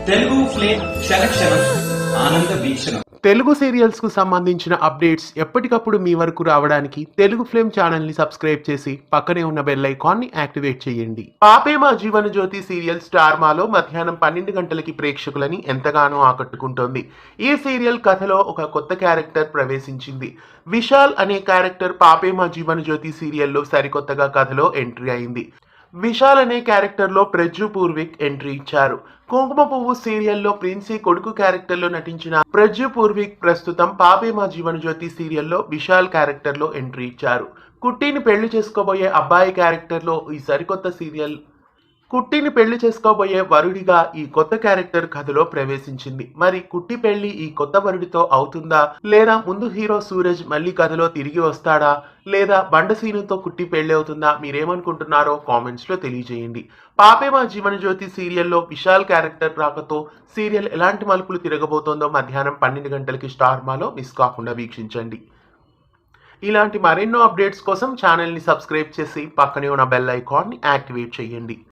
Telugu flame క్షణక్షణం ఆనంద వీక్షణం. Telugu serials కు సంబంధించిన అప్డేట్స్ ఎప్పటికప్పుడు మీ వరకు రావడానికి తెలుగు ఫ్లేమ్ ఛానల్ ని సబ్స్క్రైబ్ చేసి పక్కనే ఉన్న బెల్ ఐకాన్ ని యాక్టివేట్ చేయండి. పాపే మా జీవన జ్యోతి సీరియల్ స్టార్ మాలో మధ్యాహ్నం 12 గంటలకి ప్రేక్షకులని ఎంతగానో ఆకట్టుకుంటోంది. ఈ సీరియల్ కథలో ఒక కొత్త క్యారెక్టర్ ప్రవేశించింది. విశాల్ అనే క్యారెక్టర్ పాపే మా జీవన జ్యోతి సీరియల్లో సరికొత్తగా కథలో ఎంట్రీ అయింది. విశాల్ అనే క్యారెక్టర్లో ప్రజ్జు పూర్విక్ ఎంట్రీ ఇచ్చారు. కుంకుమ పువ్వు సీరియల్లో ప్రిన్సీ కొడుకు క్యారెక్టర్లో నటించిన ప్రజ్జు పూర్విక్ ప్రస్తుతం పాపే మా జీవన జ్యోతి సీరియల్లో విశాల్ క్యారెక్టర్లో ఎంట్రీ ఇచ్చారు. కుట్టిని పెళ్లి చేసుకోబోయే అబ్బాయి క్యారెక్టర్లో ఈ సరికొత్త సీరియల్ కుట్టిని పెళ్లి చేసుకోబోయే వరుడిగా ఈ కొత్త క్యారెక్టర్ కథలో ప్రవేశించింది. మరి కుట్టి పెళ్లి ఈ కొత్త వరుడితో అవుతుందా, లేదా ముందు హీరో సూరజ్ మళ్ళీ కథలో తిరిగి వస్తాడా, లేదా బండసీనుతో కుట్టి పెళ్లి అవుతుందా? మీరేమనుకుంటున్నారో కామెంట్స్ లో తెలియజేయండి. పాపే మా జీవన జ్యోతి సీరియల్లో విశాల్ క్యారెక్టర్ రాకతో సీరియల్ ఎలాంటి మలుపులు తిరగబోతోందో మధ్యాహ్నం 12 గంటలకి స్టార్ మాలో మిస్ కాకుండా వీక్షించండి. ఇలాంటి మరెన్నో అప్డేట్స్ కోసం ఛానల్ని సబ్స్క్రైబ్ చేసి పక్కనే ఉన్న బెల్ ఐకాన్ని యాక్టివేట్ చేయండి.